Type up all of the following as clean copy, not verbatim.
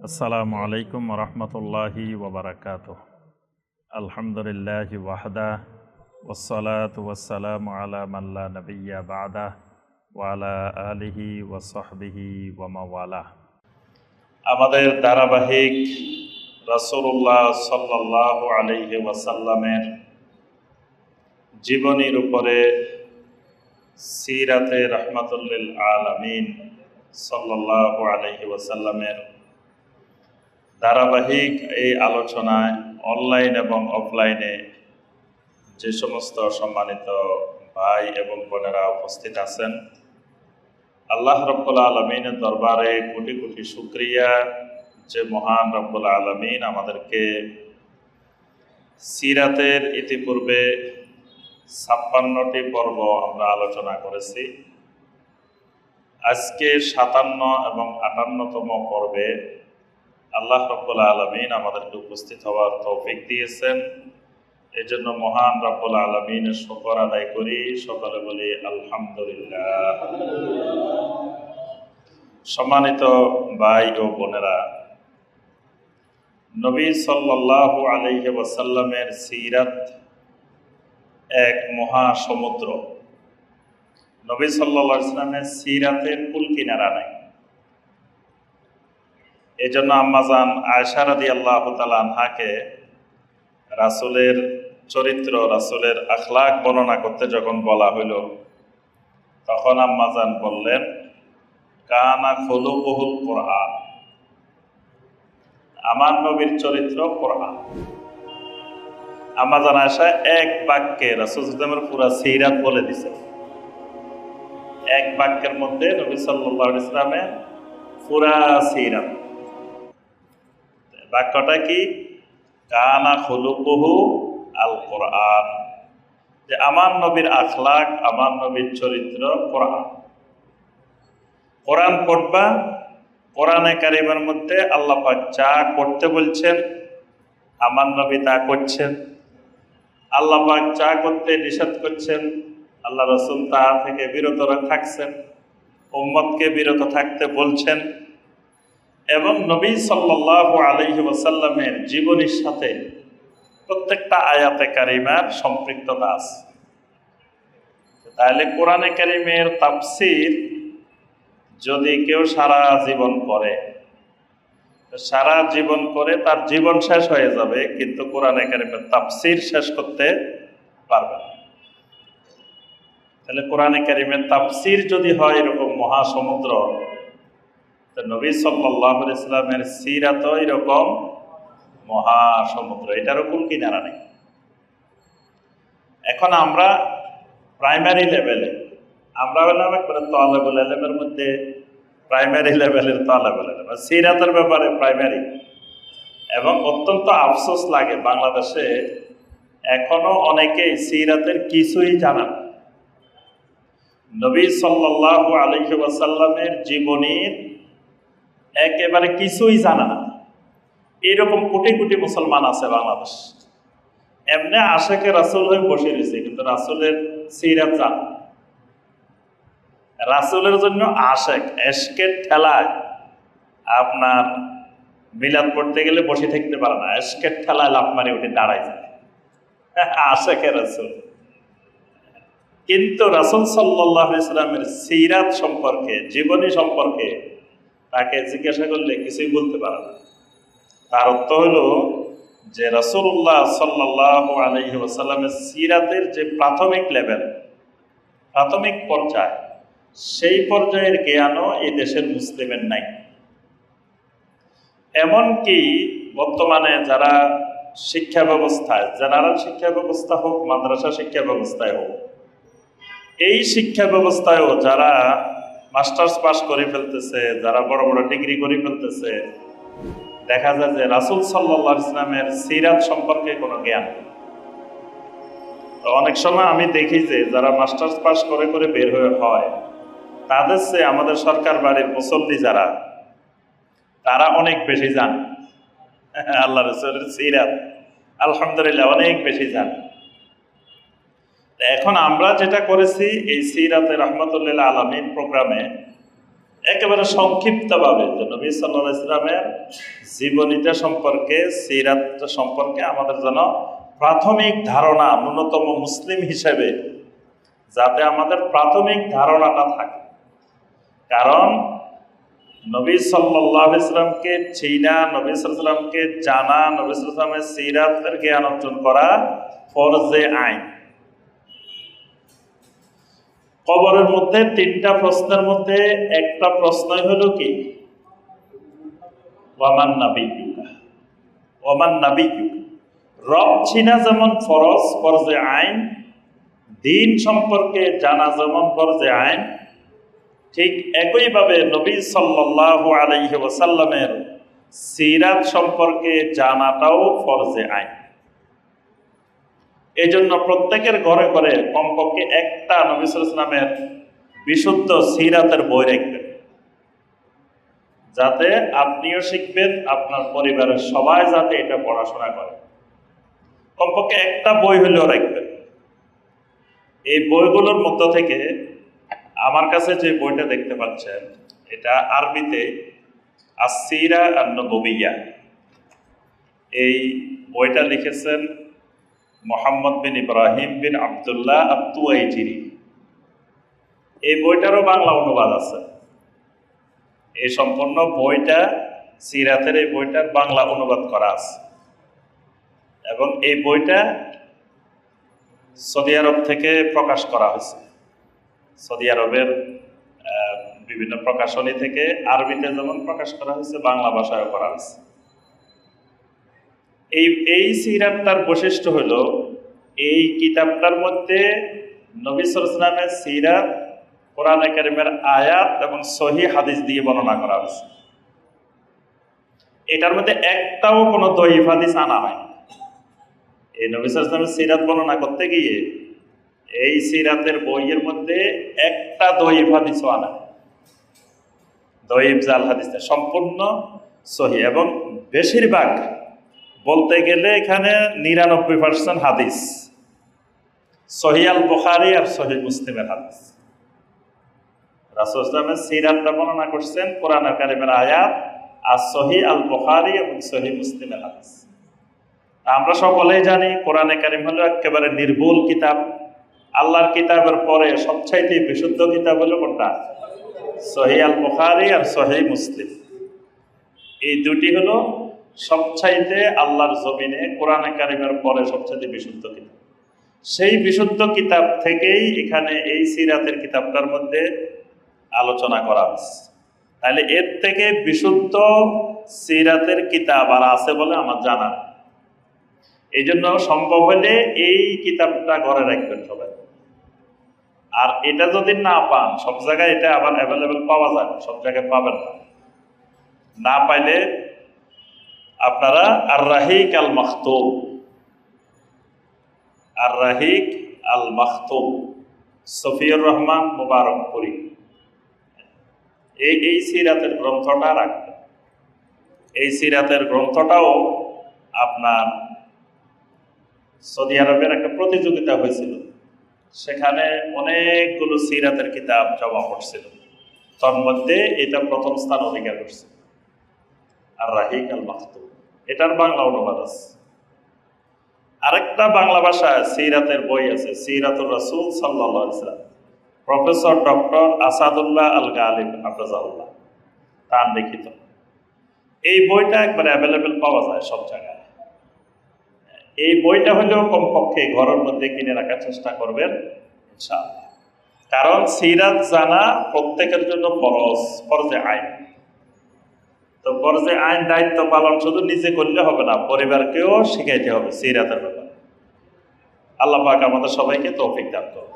আসসালামু আলাইকুম রহমতুল্লাহি ওবরাকাতুহ। আলহামদুলিল্লাহি ওয়াহদা ওয়াসসালাতু ওয়াসসালামু আলা মান লা নাবিয়্যা বা'দা ওয়া আলা আলিহি ওয়া সাহবিহি ওয়া মাওয়ালা। আমাদের ধারাবাহিক রাসূলুল্লাহ সাল্লাল্লাহু আলাইহি ওয়াসাল্লামের জীবনীর উপরে সিরাতে রাহমাতুল লিল আলামিন সাল্লাল্লাহু আলাইহি ওয়াসাল্লামের ধারাবাহিক এই আলোচনায় অনলাইন এবং অফলাইনে যে সমস্ত সম্মানিত ভাই এবং বোনেরা উপস্থিত আছেন, আল্লাহ রাব্বুল আলামিনের দরবারে কোটি কোটি শুকরিয়া যে মহান রাব্বুল আলামিন আমাদেরকে সিরাতের ইতিপূর্বে 56টি পর্ব আমরা আলোচনা করেছি। আজকে 57 এবং 58তম পর্বে আল্লাহ রাব্বুল আলামিন আমাদেরকে উপস্থিত হওয়ার তৌফিক দিয়েছেন। এই জন্য মহান রাব্বুল আলামিনের শুকর আদায় করি, সকলে বলি আলহামদুলিল্লাহ। সম্মানিত ভাই ও বোনেরা, নবী সাল্লাল্লাহু আলাইহি ওয়াসাল্লামের সিরাত এক মহাসমুদ্র। নবী সাল্লাল্লাহু আলাইহি ওয়াসাল্লামের সিরাতের কুল কিনারা নাই। এই জন্য আম্মাজান আয়েশা রাদিয়াল্লাহু তাআলা আনহাকে রাসূলের চরিত্র, রাসূলের আখলাক বর্ণনা করতে যখন বলা হইল, তখন আম্মাজান বললেন, কানা খুলুকুহুল কুরআন, আমার নবীর চরিত্র কোরআন। আম্মাজান আয়েশা এক বাক্যে রাসূল সাল্লাল্লাহু আলাইহি ওয়াসাল্লামের পুরা সিরাত বলে দিছে। এক বাক্যের মধ্যে নবী সাল্লাল্লাহু আলাইহি ওয়াসাল্লামের পুরা সিরাত। বাক্যটা কি? কানা খুলুকুহু আল কোরআন, যে আমার নবীর আখলাক, আমার নবীর চরিত্র কোরআন। কোরআন পড়বা, কোরআনে কারিমের মধ্যে আল্লাহ পাক যা করতে বলছেন আমার নবী তা করছেন। আল্লাহ পাক যা করতে নিষেধ করছেন আল্লাহ রাসূল তা থেকে বিরত থাকছেন, উম্মতকে বিরত থাকতে বলছেন। এবং নবী সাল্লাল্লাহু আলাইহি ওয়াসাল্লামের জীবনীর সাথে প্রত্যেকটা আয়াতে কারিমার সম্পৃক্ততা আছে। তাহলে কোরআনে কারিমের তাফসীর যদি কেউ সারা জীবন করে তার জীবন শেষ হয়ে যাবে, কিন্তু কোরআনে কারিমের তাফসীর শেষ করতে পারবে না। তাহলে কোরআনে কারিমের তাফসীর যদি হয় এরকম মহাসমুদ্র, নবী সাল্লাল্লাহু আলাইহি ওয়াসাল্লামের সিরাত এরকম মহাসমুদ্র, এটারও কুল কিনারা নেই। এখন আমরা প্রাইমারি লেভেলে, আমরা বললাম একবারে তালেবুল ইলমের মধ্যে প্রাইমারি লেভেলের তালেবুল ইলম, সিরাতের ব্যাপারে প্রাইমারি। এবং অত্যন্ত আফসোস লাগে, বাংলাদেশে এখনো অনেকেই সিরাতের কিছুই জানেন। নবী সাল্লাল্লাহু আলাইহি ওয়াসাল্লামের জীবনীর একেবারে কিছুই জানা না, এরকম কোটি কোটি মুসলমান আছে বাংলাদেশ। এমনি আশেকে রাসূল হয়ে বসে রয়েছে, কিন্তু রাসূলের সিরাত জানা। রাসূলের জন্য আশেক, এশকের ঠেলায় আপনার মিলাদ পড়তে গেলে বসে থাকতে পারে না, এশকের ঠেলায় লাফ মারি উঠে দাঁড়ায় যায় আশেকে রাসূল। কিন্তু রাসূল সাল্লাল্লাহু আলাইহি ওয়াসাল্লামের সিরাত সম্পর্কে, জীবনী সম্পর্কে তাকে জিজ্ঞাসা করলে কিছুই বলতে পারে না। তার অর্থ হলো যে রাসূলুল্লাহ সাল্লাল্লাহু আলাইহি ওয়াসাল্লামের সিরাতের যে প্রাথমিক লেভেল, প্রাথমিক পর্যায়, সেই পর্যায়ের জ্ঞানও এই দেশের মুসলিমের নাই। এমনকি বর্তমানে যারা শিক্ষা ব্যবস্থায়, জেনারেল শিক্ষা ব্যবস্থা হোক, মাদ্রাসা শিক্ষা ব্যবস্থায় হোক, এই শিক্ষা ব্যবস্থায়ও যারা মাস্টার্স পাস করে ফেলতেছে, যারা বড় বড় ডিগ্রি করে ফেলতেছে, দেখা যায় যে রাসূল সাল্লাল্লাহু আলাইহি ওয়াসাল্লামের সিরাত সম্পর্কে কোনো জ্ঞান। তো অনেক সময় আমি দেখি যে যারা মাস্টার্স পাস করে করে বের হয়, তাদের চেয়ে আমাদের সরকার বাড়ির মুসল্লি যারা, তারা অনেক বেশি জানে আল্লাহ রাসূলের সিরাত, আলহামদুলিল্লাহ অনেক বেশি জানে। এখন আমরা যেটা করেছি এই সিরাতে রাহমাতুল লিল আলামিন প্রোগ্রামে, একেবারে সংক্ষিপ্তভাবে যে নবী সাল্লাল্লাহু আলাইহি সাল্লামের জীবনীটা সম্পর্কে, সিরাতটা সম্পর্কে আমাদের যেন প্রাথমিক ধারণা, ন্যূনতম মুসলিম হিসেবে যাতে আমাদের প্রাথমিক ধারণাটা থাকে। কারণ নবী সাল্লাল্লাহু আলাইহি সাল্লামকে চিনা, নবী সাল্লাল্লাহু আলাইহি সাল্লামকে জানা, নবী সাল্লাল্লাহু আলাইহি সাল্লামের সিরাতের জ্ঞান অর্জন করা ফরজে আইন। কবরের মধ্যে 3টা প্রশ্নের মধ্যে একটা প্রশ্নই হলো কি, ওয়ামান নাবিয়্যুকা, ওয়ামান নাবিয়্যুকা। রব চিনা যেমন ফরজ, ফরজে আইন, দ্বীন সম্পর্কে জানা যেমন ফরজে আইন, ঠিক একইভাবে নবী সাল্লাল্লাহু আলাইহি ওয়াসাল্লামের সিরাত সম্পর্কে জানাটাও ফরজে আইন। এই জন্য প্রত্যেকের ঘরে ঘরে কমপক্ষে একটা নবী সাল্লাল্লাহু আলাইহি ওয়াসাল্লামের বিশুদ্ধ সিরাতের বই রাখবেন, যাতে আপনিও শিখবেন, আপনার পরিবারের সবাই যাতে এটা পড়াশোনা করে। কমপক্ষে একটা বই হলেও রাখবেন। এই বইগুলোর মধ্য থেকে আমার কাছে যে বইটা দেখতে পাচ্ছেন, এটা আরবিতে আস-সিরা আন-নববিয়্যা। এই বইটা লিখেছেন মোহাম্মদ বিন ইব্রাহিম বিন আবদুল্লাহ আত-তুওয়াইজিরি। এই বইটারও বাংলা অনুবাদ আছে। এই সম্পূর্ণ বইটা, সিরাতের এই বইটার বাংলা অনুবাদ করা আছে, এবং এই বইটা সৌদি আরব থেকে প্রকাশ করা হয়েছে। সৌদি আরবের বিভিন্ন প্রকাশনী থেকে আরবিতে যেমন প্রকাশ করা হয়েছে, বাংলা ভাষায়ও করা হয়েছে। এই সিরাতটার বৈশিষ্ট্য হলো, এই কিতাবটার মধ্যে নবী সাল্লাল্লাহু আলাইহি ওয়াসাল্লামের সিরাত, কোরআনে কারিমের আয়াত এবং সহিহ হাদিস দিয়ে বর্ণনা করা হয়েছে। এটার মধ্যে একটাও কোনো দঈফ হাদিস আনা হয়নি। এই নবী সাল্লাল্লাহু আলাইহি ওয়াসাল্লামের সিরাত বর্ণনা করতে গিয়ে এই সিরাতের বইয়ের মধ্যে একটা দঈফ হাদিসও আনা, দঈফ জাল হাদিস, সম্পূর্ণ সহিহ। এবং বেশিরভাগ বলতে গেলে এখানে 99% হাদিস সহিহ আল বুখারী আর সহিহ মুসলিমের হাদিস। রাসূল সাল্লাল্লাহু আলাইহি ওয়াসাল্লামের সিরাতটা বর্ণনা করছেন কোরআন কারিমের আয়াত আর সহিহ আল বুখারী এবং সহিহ মুসলিমের হাদিস। আমরা সকলেই জানি কোরআনে কারিম হলো একেবারে নির্ভুল কিতাব। আল্লাহর কিতাবের পরে সবচাইতে বিশুদ্ধ কিতাব হলো কোনটা? সহিহ আল বুখারী আর সহিহ মুসলিম। এই দুটি হলো সবচাইতে আল্লাহর জমিনে কোরআনে কারিমের পরে সবচাইতে বিশুদ্ধ কিতাব। সেই বিশুদ্ধ কিতাব থেকেই এখানে এই সিরাতের কিতাবটার মধ্যে আলোচনা করা হচ্ছে। তাহলে এর থেকে বিশুদ্ধ সিরাতের কিতাব আর আছে বলে আমার জানা নেই। এই জন্য সম্ভব হলে এই কিতাবটা ঘরে রাখবেন সবাই। আর এটা যদি না পান, সব জায়গায় এটা আবার অ্যাভেলেবেল পাওয়া যায়, সব জায়গায় পাবেন না। না পাইলে আপনারা আর রাহিক আল মাখতুম, আর রাহিক আল মাখতুম, সফিউর রহমান মুবারকপুরি, এই সিরাতের গ্রন্থটা রাখবেন। এই সিরাতের গ্রন্থটাও আপনার সৌদি আরবের একটা প্রতিযোগিতা হয়েছিল, সেখানে অনেকগুলো সিরাতের কিতাব জমা পড়ছিল, তার মধ্যে এটা প্রথম স্থান অধিকার করছে, আর রাহিক আল মাখতুম। এটার বাংলা অনুবাদ আছে। আরেকটা বাংলা ভাষায় সিরাতের বই আছে, সিরাতুর রাসূল সাল্লাল্লাহু আলাইহি ওয়াসাল্লাম, প্রফেসর ডক্টর আসাদুল্লাহ আল গালিব হাফেজাহুল্লাহ তার লিখিত। এই বইটা একবারে অ্যাভেলেবেল পাওয়া যায় সব জায়গায়। এই বইটা হলেও কমপক্ষে ঘরের মধ্যে কিনে রাখার চেষ্টা করবেন ইনশাআল্লাহ। কারণ সিরাত জানা প্রত্যেকের জন্য ফরজ, ফরজে আইন। তো ফরজে আইন দায়িত্ব পালন শুধু নিজে করলে হবে না, পরিবারকেও শিখাইতে হবে সিরাতের ব্যাপারে। আল্লাহ পাক আমাদের সবাইকে তৌফিক দান করুন।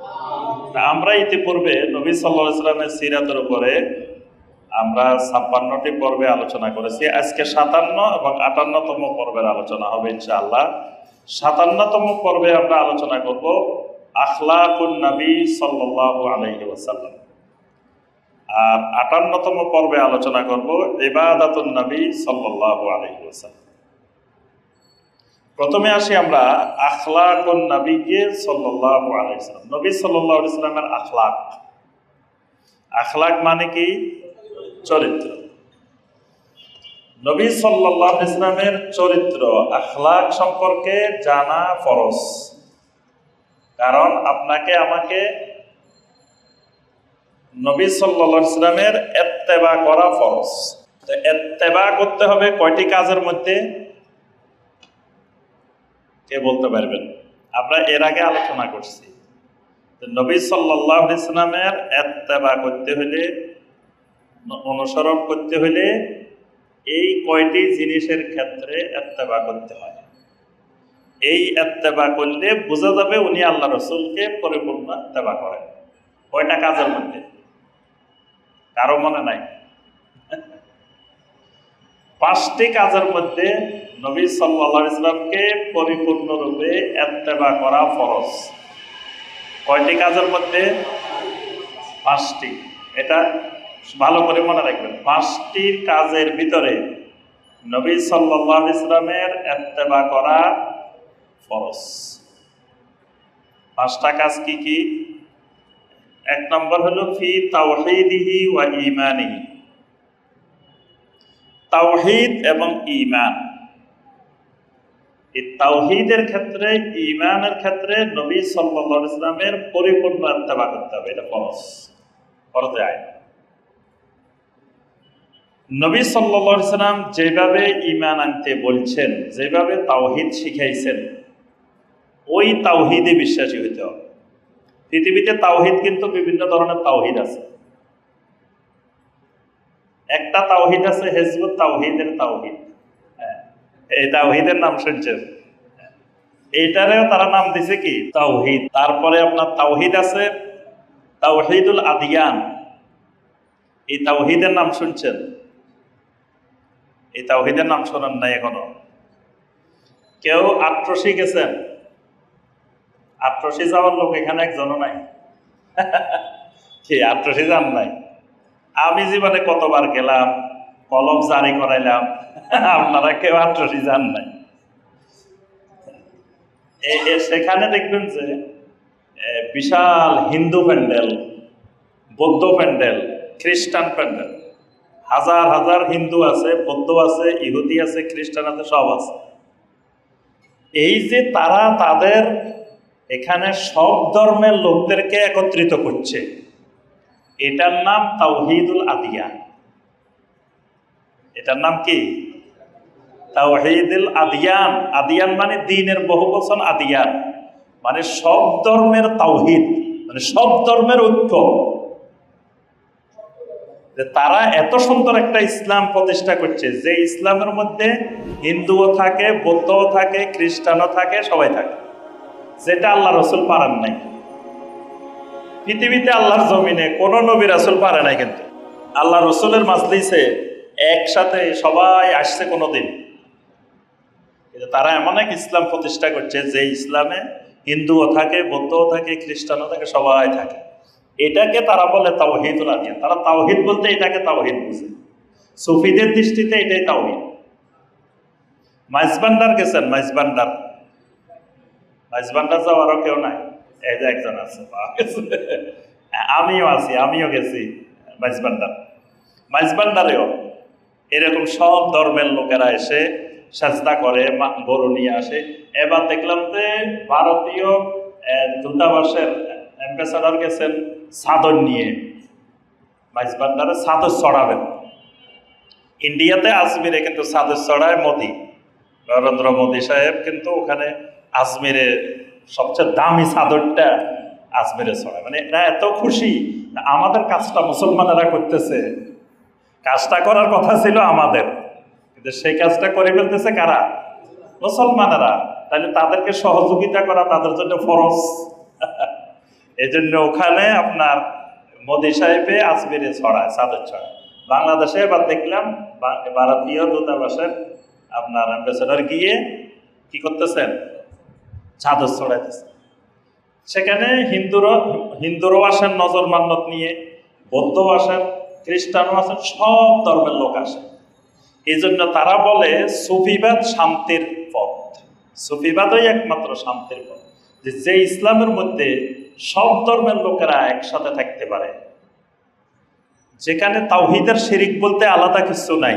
আমরা ইতিপূর্বে নবী সাল্লাল্লাহু আলাইহি ওয়াসাল্লামের সিরাতের উপরে আমরা 56টি পর্বে আলোচনা করেছি। আজকে 57 এবং 58তম পর্বের আলোচনা হবে ইনশাআল্লাহ। 57তম পর্বে আমরা আলোচনা করব আখলাকুন নবী সাল্লাল্লাহু আলাইহি ওয়াসাল্লাম, আর 58তম পর্বে আলোচনা করব ইবাদাতুন নবী সাল্লাল্লাহু আলাইহি ওয়াসাল্লাম। প্রথমে আসি আমরা আখলাকুন নবী সাল্লাল্লাহু আলাইহি ওয়াসাল্লাম। নবী সাল্লাল্লাহু আলাইহি ওয়াসাল্লামের আখলাক। আখলাক মানে কি? চরিত্র। নবী সাল্লাল্লাহু আলাইহি ওয়াসাল্লামের চরিত্র আখলাক সম্পর্কে জানা ফরজ। কারণ আপনাকে আমাকে নবী সাল্লাল্লাহু আলাইহি ওয়াসাল্লামের ইত্তেবা করা ফরজ। তো ইত্তেবা করতে হবে কয়টি কাজের মধ্যে? কে বলতে পারবেন? আমরা এর আগে আলোচনা করছি নবী সাল্লাল্লাহু আলাইহি ওয়াসাল্লামের ইত্তেবা করতে হলে, অনুসরণ করতে হলে এই কয়টি জিনিসের ক্ষেত্রে ইত্তেবা করতে হয়। এই ইত্তেবা করলে বোঝা যাবে উনি আল্লাহ রসুলকে পরিপূর্ণ ইত্তেবা করেন। কয়টা কাজের মধ্যে? কারো মনে নাই? 5টি কাজের মধ্যে নবী সাল্লাল্লাহু আলাইহি ওয়াসাল্লামকে পরিপূর্ণরূপে ইত্তেবা করা ফরজ। কয়টি কাজের মধ্যে? 5টি। এটা ভালো করে মনে রাখবেন। 5টি কাজের ভিতরে নবী সাল্লাল্লাহু আলাইহি ওয়াসাল্লামের ইত্তেবা করা ফরজ। 5টা কাজ কি কি? 1 নম্বর হলো ফি তাওহীদিহি ওয়া ঈমানিহি। তাওহীদ এবং ঈমান, এই তাওহীদের ক্ষেত্রে, ঈমানের ক্ষেত্রে নবী সাল্লাল্লাহু আলাইহি ওয়াসাল্লামের পরিপূর্ণ ইত্তেবা করতে হবে। এটা ফরজ, ফরজে আইন। নবী সাল্লাল্লাহু আলাইহি ওয়াসাল্লাম যেভাবে ঈমান আনতে বলছেন, যেভাবে তাওহীদ শিখাইছেন, ওই তাওহীদে বিশ্বাসী হইতে হবে। পৃথিবীতে তাওহীদ কিন্তু বিভিন্ন ধরনের তাওহীদ আছে। একটা তাওহীদ আছে হিজবুত তাওহীদের তাওহীদ। এই তাওহীদের নাম শুনছেন? এইটারেও তারা নাম দিছে কি? তাওহীদ। তারপরে আপনার তাওহীদ আছে তাওহীদুল আদিয়ান। এই তাওহীদের নাম শুনছেন? এই তাওহীদের নাম শোনেন নাই এখনো? কেউ আট্রসি গেছেন? আট্রসি যাওয়ার লোক এখানে একজনও নাই। কি আট্রসি যান নাই? আমি জীবনে কতবার গেলাম, কলম জারি করাইলাম, আপনারা কেউ আট্রসি যান নাই। সেখানে দেখবেন যে বিশাল হিন্দু প্যান্ডেল, বৌদ্ধ প্যান্ডেল, খ্রিস্টান প্যান্ডেল, হাজার হাজার হিন্দু আছে, বৌদ্ধ আছে, ইহুদি আছে, খ্রিস্টান আছে, সব আছে। এই যে তারা তাদের এখানে সব ধর্মের লোকদেরকে একত্রিত করছে, এটার নাম তাওহীদুল আদিয়ান। এটার নাম কি? তাওহীদুল আদিয়ান। আদিয়ান মানে দ্বীনের বহুবচন, আদিয়ান মানে সব ধর্মের তাওহীদ, মানে সব ধর্মের ঐক্য। যে তারা এত সুন্দর একটা ইসলাম প্রতিষ্ঠা করছে, যে ইসলামের মধ্যে হিন্দুও থাকে, বৌদ্ধও থাকে, খ্রিস্টানও থাকে, সবাই থাকে, যেটা আল্লাহ রসুল পারেন নাই। পৃথিবীতে আল্লাহর জমিনে কোন নবী রাসূল পারে নাই, কিন্তু আল্লাহ রসুলের মাজলিসে একসাথে সবাই আসছে কোনোদিন। তারা এমন এক ইসলাম প্রতিষ্ঠা করছে যে ইসলামে হিন্দুও থাকে, বৌদ্ধও থাকে, খ্রিস্টানও থাকে, সবাই থাকে। এটাকে তারা বলে তাওহীদুল আদিয়ান। তারা তাওহীদ বলতে এটাকে তাওহীদ বুঝে। সুফিদের দৃষ্টিতে এটাই তাওহীদ। মাইজবান্ডার গেছেন? মাইজবান্ডার, মাইজবান্ডার যাওয়ারও কেউ নাই? এই যে একজন আছে, আমিও আছি, আমিও গেছি মাইজবান্ডার। মাইজবান্ডারেও এরকম সব ধর্মের লোকেরা এসে সাজদা করে, গরু নিয়ে আসে। এবার দেখলাম যে ভারতীয় দূতাবাসের অ্যাম্বাসাডার গেছেন চাদর নিয়ে, মাইজবান্ডারে চাদর চড়াবেন। ইন্ডিয়াতে আজমিরে কিন্তু চাদর চড়ায় মোদি, নরেন্দ্র মোদী সাহেব, কিন্তু ওখানে আজমিরে সবচেয়ে দামি চাদরটা আজমিরে চড়ায়। মানে এরা এত খুশি, আমাদের কাজটা মুসলমানেরা করতেছে, কাজটা করার কথা ছিল আমাদের, কিন্তু সেই কাজটা করে ফেলতেছে কারা? মুসলমানেরা। তাহলে তাদেরকে সহযোগিতা করা তাদের জন্য ফরজ। এই জন্য ওখানে আপনার মোদী সাহেবে আজমিরে ছড়ায়, চাদর ছড়ায়। বাংলাদেশে এবার দেখলাম ভারতীয় দূতাবাসের আপনার অ্যাম্বাসেডর গিয়ে কি করতেছেন? চাদর ছড়াইতেছে। সেখানে হিন্দুরও আসেন নজর মান্যত নিয়ে, বৌদ্ধও আসেন, খ্রিস্টানও আসেন, সব ধর্মের লোক আসে। এই জন্য তারা বলে সুফিবাদ শান্তির পথ। সুফিবাদই একমাত্র শান্তির পথ, যে ইসলামের মধ্যে সব ধর্মের লোকেরা একসাথে থাকতে পারে, যেখানে তাওহীদের শিরিক বলতে আলাদা কিছু নাই,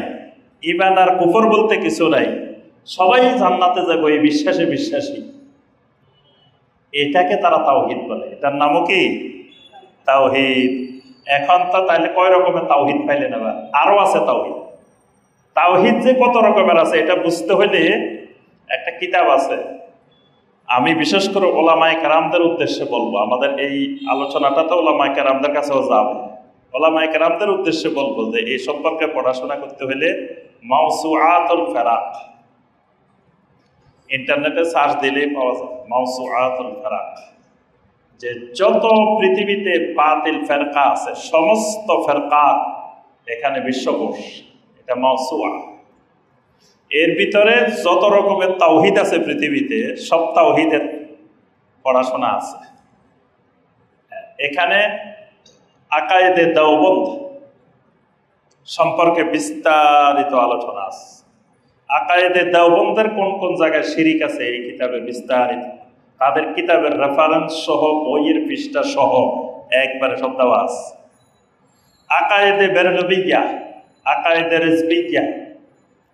ঈমান আর কুফর বলতে কিছু নাই, সবাই জান্নাতে যাবে এই বিশ্বাসে বিশ্বাসী, এটাকে তারা তাওহীদ বলে। এটার নামও কি? তাওহীদ। এখন তো তাহলে কয় রকমের তাওহীদ পাইলেন? আবার আরো আছে তাওহীদ। তাওহীদ যে কত রকমের আছে এটা বুঝতে হলে একটা কিতাব আছে, আমি বিশেষ করে ওলামায়ে কেরামদের উদ্দেশ্যে বলবো, আমাদের এই আলোচনাটা তো ওলামায়ে কেরামদের কাছেও যাবে। ওলামায়ে কেরামদের উদ্দেশ্যে বলবো যে এই সম্পর্কে পড়াশোনা করতে হলে মাওসুআতুল ফেরাক, ইন্টারনেটে সার্চ দিলেই পাওয়া যায় মাওসুআতুল ফেরাক, যে যত পৃথিবীতে বাতিল ফেরকা আছে সমস্ত ফেরকা এখানে বিশ্বকোষ, এটা মাওসুআ। এর ভিতরে যত রকমের তাওহীদ আছে পৃথিবীতে সব তাওহীদের পড়াশোনা আছে। এখানে আকায়েদে দেওবন্দ সম্পর্কে বিস্তারিত আলোচনা আছে। আকায়েদে দেওবন্দের কোন কোন জায়গায় শিরিক আছে এই কিতাবে বিস্তারিত, তাদের কিতাবের রেফারেন্স সহ বইয়ের পৃষ্ঠা সহ একবারে সব দেওয়া আছে। আকায়েদে বেরলভিয়া, আকায়েদে রিজভিয়া,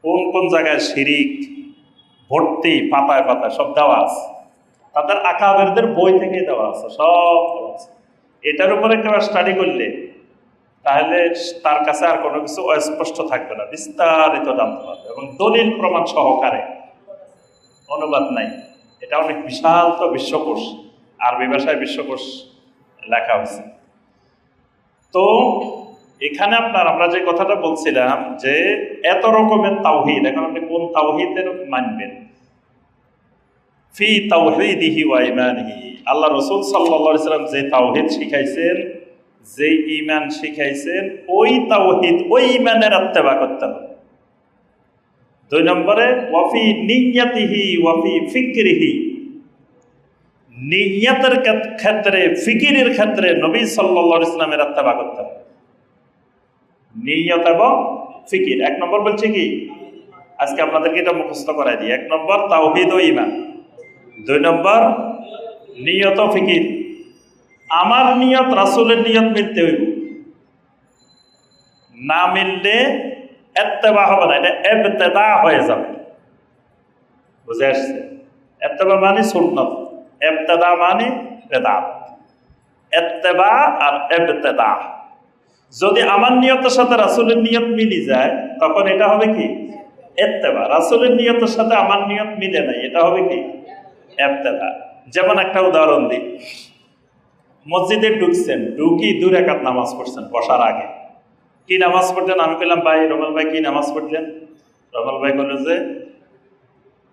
কোন কোন জায়গায় শিরিক ভর্তি পাতায় পাতায় সব দেওয়া আছে, তাদের আকাবেরদের বই থেকেই দেওয়া আছে, সব দেওয়া আছে। এটার উপরে কেউ স্টাডি করলে তাহলে তার কাছে আর কোনো কিছু অস্পষ্ট থাকবে না, বিস্তারিত জানতে পারবে এবং দলিল প্রমাণ সহকারে। অনুবাদ নাই, এটা অনেক বিশাল তো বিশ্বকোষ, আরবি ভাষায় বিশ্বকোষ লেখা হয়েছে। তো এখানে আমরা যে কথাটা বলছিলাম যে এত রকমের তাওহীদ, এখন আপনি কোন তাওহীদের মানবেন? ফি তাওহীদিহি ওয়া ঈমানিহি, আল্লাহ রাসূল সাল্লাল্লাহু আলাইহি সাল্লাম যে তাওহীদ শিখাইছেন, যে ঈমান শিখাইছেন, ওই তাওহীদ ওই ঈমানের ইত্তেবা করতে হবে। 2 নম্বরে ওয়া ফি নিয়্যাতিহি ওয়া ফি ফিকরিহি, নিয়্যাতের ক্ষেত্রে ফিকিরের ক্ষেত্রে নবী সাল্লাল্লাহু আলাইহি সাল্লামের ইত্তেবা করতে হবে। নিয়ত এবং ফিকির 1 নম্বর বলছে কি, আজকে আপনাদেরকে এটা মুখস্থ করাই দিই। 1 নম্বর তাওহীদ ও ঈমান, 2 নম্বর নিয়ত ও ফিকির। আমার নিয়ত রাসূলের নিয়ত মিলতে হইব, না মিললে ইত্তেবা হবে না, এটা ইবতিদা হয়ে যাবে। বুঝে আসছে? ইত্তেবা মানে সুন্নাত, ইবতিদা মানে বিদআত। ইত্তেবা আর ইবতিদা, যদি আমার নিয়তের সাথে রাসূলের নিয়ত মিলে যায় তখন এটা হবে কি? ইত্তেবা। রাসূলের নিয়তের সাথে আমার নিয়ত মিলে নাই, এটা হবে কি? ইবতিদা। যেমন একটা উদাহরণ দিই, মসজিদে ঢুকছেন, ঢুকি 2 রাকাত নামাজ পড়ছেন বসার আগে। কি নামাজ পড়লেন? আমি বললাম ভাই, রমল ভাই কি নামাজ পড়লেন? রমল ভাই বলল যে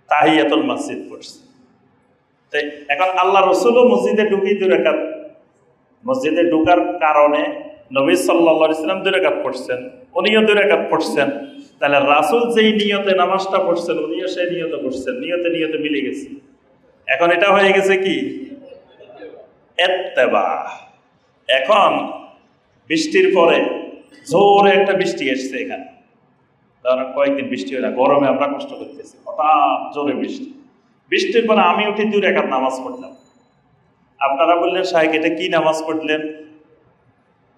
তাহিয়াতুল মসজিদ পড়ছে। তাই এখন আল্লাহ রাসূলও মসজিদে ঢুকি 2 রাকাত, মসজিদে ঢুকার কারণে নবী সাল্লাল্লাহু আলাইহি সাল্লাম 2 রাকাত পড়ছেন, উনিও 2 রাকাত পড়ছেন। তাহলে রাসূল যেই নিয়তে নামাজটা পড়ছেন উনিও সেই নিয়তে পড়ছেন, নিয়তে নিয়তে মিলে গেছে। এখন এটা হয়ে গেছে কি? ইত্তেবা। এখন বৃষ্টির পরে জোরে একটা বৃষ্টি এসছে, এখানে ধরেন কয়েকদিন বৃষ্টি হয় না, গরমে আমরা কষ্ট করতেছি, হঠাৎ জোরে বৃষ্টি। বৃষ্টির পরে আমি উঠে 2 রাকাত নামাজ পড়লাম। আপনারা বললেন শাহেখ এটা কি নামাজ পড়লেন?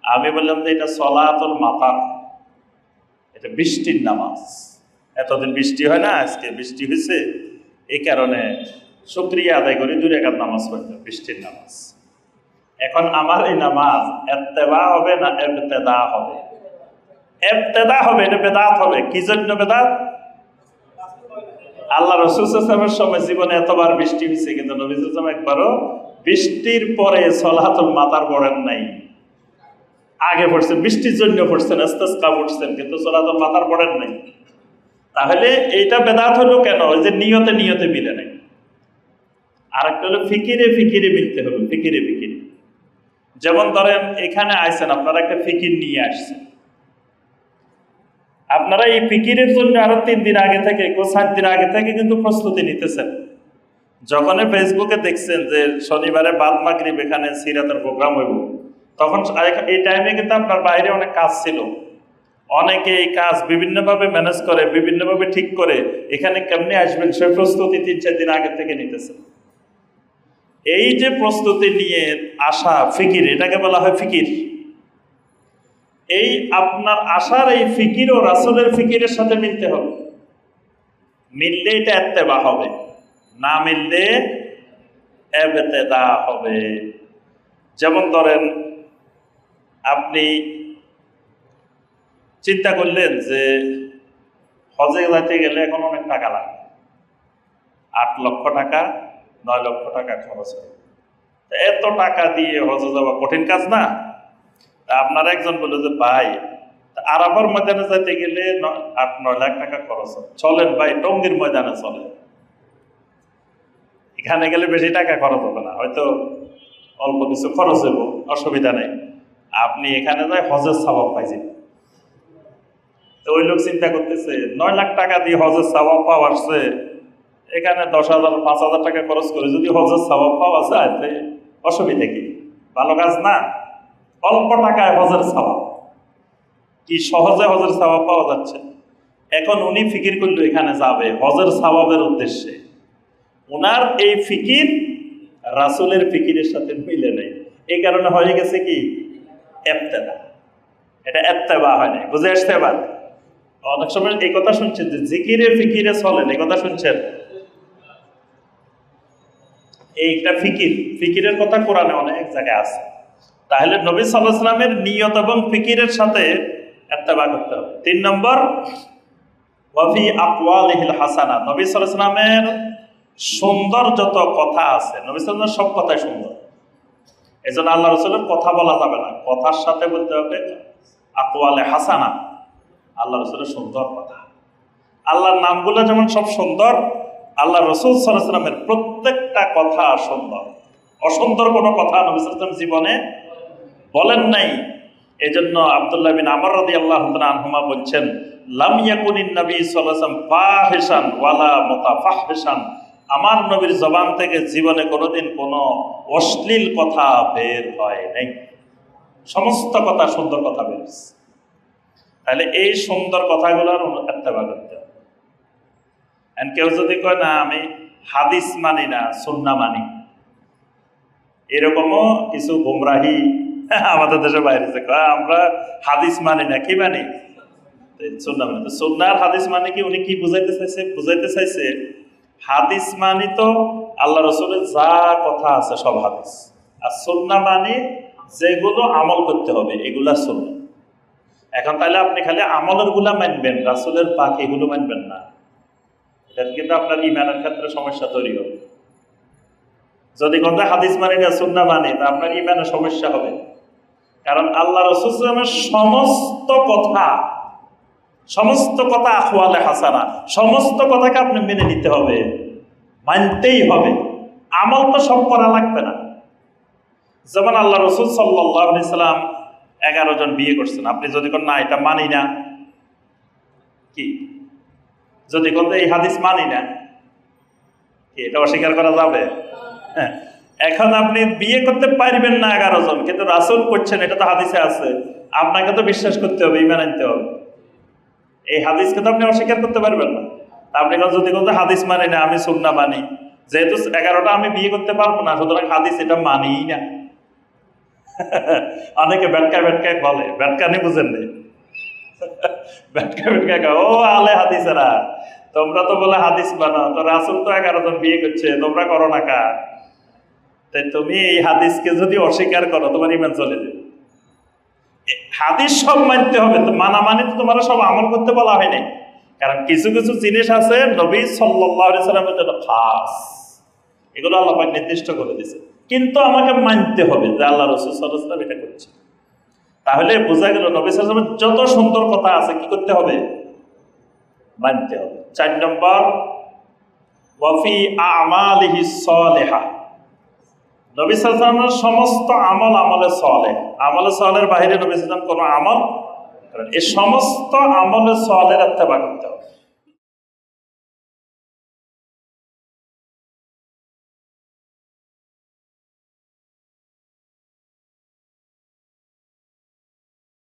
আমি বললাম যে এটা সলাতুল মাতার, এটা বৃষ্টির নামাজ। এতদিন বৃষ্টি হয় না, আজকে বৃষ্টি হয়েছে, এই কারণে শুকরিয়া আদায় করে 2 রাকাত নামাজ পড়লাম, বৃষ্টির নামাজ। এখন আমার এই নামাজ ইত্তেবা হবে না ইবতিদা হবে? ইবতিদা হবে, এটা বেদাত হবে। কি জন্য বেদাত? আল্লাহ রাসূল সাল্লাল্লাহু আলাইহি ওয়াসাল্লামের সময় জীবনে এতবার বৃষ্টি হয়েছে, কিন্তু নবী সাল্লাল্লাহু আলাইহি ওয়াসাল্লাম একবারও বৃষ্টির পরে সলাতুল মাতার পড়েন নাই। আগে পড়ছেন, বৃষ্টির জন্য পড়ছেন, ইস্তিসকা পড়ছেন, কিন্তু সলাতুল মাতার পড়েন নাই। তাহলে এইটা বেদাত হলো কেন? ওই যে নিয়তে নিয়তে মিলে নাই। আরেকটা হলো ফিকিরে ফিকিরে মিলতে হবে, ফিকিরে ফিকিরে। যেমন ধরেন এখানে আইছেন, আপনারা একটা ফিকির নিয়ে আসছেন, আপনারা এই ফিকিরের জন্য আরো 3 দিন আগে থেকে, 7 দিন আগে থেকে কিন্তু প্রস্তুতি নিতেছেন। যখন ফেসবুকে দেখছেন যে শনিবারে বাদ মাগরিব এখানে সিরাতের প্রোগ্রাম হইব, তখন এই টাইমে কিন্তু আপনার বাইরে অনেক কাজ ছিল। অনেকে এই কাজ বিভিন্নভাবে ম্যানেজ করে, বিভিন্নভাবে ঠিক করে এখানে কেমনে আসবেন সেই প্রস্তুতি 3-4 দিন আগে থেকে নিতেছেন। এই যে প্রস্তুতি নিয়ে আসা ফিকির, এটাকে বলা হয় ফিকির। এই আপনার আশার এই ফিকির ও রাসূলের ফিকিরের সাথে মিলতে হবে। মিললে এটা ইত্তেবা হবে, না মিললে ইবতিদা হবে। যেমন ধরেন, আপনি চিন্তা করলেন যে হজে যাইতে গেলে এখন অনেক টাকা লাগে, 8 লক্ষ টাকা 9 লক্ষ টাকা খরচ হয়। এত টাকা দিয়ে হজে যাওয়া কঠিন কাজ না? আপনার একজন বলে যে ভাই, আরাফার ময়দানে যাইতে গেলে 8-9 লাখ টাকা খরচ হয়, চলেন ভাই টঙ্গীর ময়দানে চলেন, এখানে গেলে বেশি টাকা খরচ হবে না, হয়তো অল্প কিছু খরচ হইব, অসুবিধা নেই, আপনি এখানে যাই হজের সওয়াব পাইছেন। তো ওই লোক চিন্তা করতেছে 9 লাখ টাকা দিয়ে হজের সওয়াব পাওয়া আসছে, এখানে 10,000 5,000 টাকা খরচ করে যদি হজের সওয়াব পাওয়া যায় তো অসুবিধা কি? ভালো কাজ না? অল্প টাকায় হজের সওয়াব, কি সহজে হজের সওয়াব পাওয়া যাচ্ছে। এখন উনি ফিকির করলো এখানে যাবে হজের সওয়াবের উদ্দেশ্যে, উনার এই ফিকির রাসূলের ফিকিরের সাথে মিলে নেই, এই কারণে হয়ে গেছে কি ইবতিদা। এটা ইত্তেবা হয় না, বুঝে আসতে পারে? অনেক সময় এই কথা শুনছেন যে জিকিরে ফিকিরে চলেন, এই কথা শুনছেন? এইটা ফিকির, ফিকিরের কথা কোরআনে অনেক জায়গায় আছে। তাহলে নবী সাল্লাল্লাহু আলাইহি ওয়াসাল্লামের নিয়ত এবং ফিকিরের সাথে ইত্তেবা করতে হবে। 3 নম্বর, ওয়াফি আকওয়ালিহিল হাসানা, নবী সাল্লাল্লাহু আলাইহি ওয়াসাল্লামের সুন্দর যত কথা আছে, নবী সাল্লাল্লাহু আলাইহি ওয়াসাল্লামের সব কথাই সুন্দর। এজন্য আল্লাহ রাসূলের কথা বলা যাবে না, কথার সাথে বলতে হবে আকওয়ালে হাসানা, আল্লাহ রাসূলের সুন্দর কথা। আল্লাহর নামগুলো যেমন সব সুন্দর, আল্লাহ রাসূল সাল্লাল্লাহু আলাইহি ওয়াসাল্লামের প্রত্যেকটা কথা সুন্দর। অসুন্দর কোনো কথা নবী সাল্লাল্লাহু আলাইহি ওয়াসাল্লাম জীবনে বলেন নাই। এজন্য আব্দুল্লাহ বিন আমর রাদিয়াল্লাহু তাআলা আনহুমা বলছেন, লাম ইয়াকুনিন নবী সাল্লাল্লাহু আলাইহি ওয়াসাল্লাম ফাহিশান ওয়ালা মুতাফাহহিশান, আমার নবীর জবান থেকে জীবনে কোনোদিন কোনো অশ্লীল কথা বের হয় নাই, সমস্ত কথা সুন্দর কথা বেরছে। তাহলে এই সুন্দর কথাগুলোর ইত্তেবা করতে হবে। কেউ যদি কয় না আমি হাদিস মানি না সুন্নাহ মানি, এরকমও কিছু গুমরাহি আমাদের দেশে বাইরে কয় আমরা হাদিস মানি না, কি মানি? সুন্নাহ মানি। তো সুন্নাহ আর হাদিস মানে কি, উনি কি বুঝাইতে চাইছে? বুঝাইতে চাইছে হাদিস মানি তো আল্লাহ রাসূলের যা কথা আছে সব হাদিস, আর সুন্নাহ মানি যেগুলো আমল করতে হবে এগুলা সুন্নাহ। এখন তাহলে আপনি খালি আমলের গুলা মানবেন, রাসূলের বাকি এগুলো মানবেন না, এটা কিন্তু আপনার ঈমানের ক্ষেত্রে সমস্যা তৈরি হবে। যদি কোন হাদিস মানি না সুন্নাহ মানি, তা আপনার ঈমানের সমস্যা হবে। কারণ আল্লাহ রাসূল সাল্লাল্লাহু আলাইহি ওয়াসাল্লামের সমস্ত কথা আখওয়ালে হাসানা, সমস্ত কথাকে আপনি মেনে নিতে হবে, মানতেই হবে। আমল তো সব করা লাগবে না। যেমন আল্লাহ রাসূল সাল্লাল্লাহু আলাইহি সাল্লাম 11 জন বিয়ে করছেন, আপনি যদি কোন না এটা মানি না, কি যদি কোন এই হাদিস মানি না, কি এটা অস্বীকার করা যাবে? হ্যাঁ। এখন আপনি বিয়ে করতে পারবেন না 11 জন, কিন্তু রাসূল করছেন, এটা তো হাদিসে আছে, আপনাকে তো বিশ্বাস করতে হবে, ঈমান আনতে হবে। এই হাদিসকে তো আপনি অস্বীকার করতে পারবেন না। আপনি যদি কোন হাদিস মানি না, আমি সুন্নাহ মানি, যেহেতু 11টা আমি বিয়ে করতে পারবো না, সুতরাং হাদিস এটা মানিই না। অনেকে ব্যাটকায় বলে, ব্যাটকানি বুঝেন নেই, ব্যাটকা ও আলে হাদিসেরা, তোমরা তো বলে হাদিস মানো, তো রাসূল তো 11 জন বিয়ে করছে, তোমরা করো না কা? তাই তুমি এই হাদিসকে যদি অস্বীকার করো তোমার ঈমান চলে যাবে। হাদিস সব মানতে হবে, তো মানামানি তো তোমার সব আমল করতে বলা হয় নাই। কারণ কিছু কিছু জিনিস আছে নবী সাল্লাল্লাহু আলাইহি সাল্লামের জন্য খাস, এগুলো আল্লাহ পাক নির্দিষ্ট করে দিয়েছে, কিন্তু আমাকে মানতে হবে যে আল্লাহ রাসূল সাল্লাল্লাহু আলাইহি সাল্লাম এটা করছে। তাহলে বোঝা গেল নবী সাল্লাল্লাহু আলাইহি সাল্লামের যত সুন্দর কথা আছে কি করতে হবে? মানতে হবে। 4 নম্বর, ওয়াফি আমালিহি সালিহা, নবী সাল্লাল্লাহু আলাইহি ওয়াসাল্লামের সমস্ত আমল আমলে সালেহ, আমলে সালেহের বাইরে নবী সাল্লাল্লাহু আলাইহি ওয়াসাল্লাম কোনো আমল, এই সমস্ত আমলে সালেহের ইত্তেবা করতে হবে।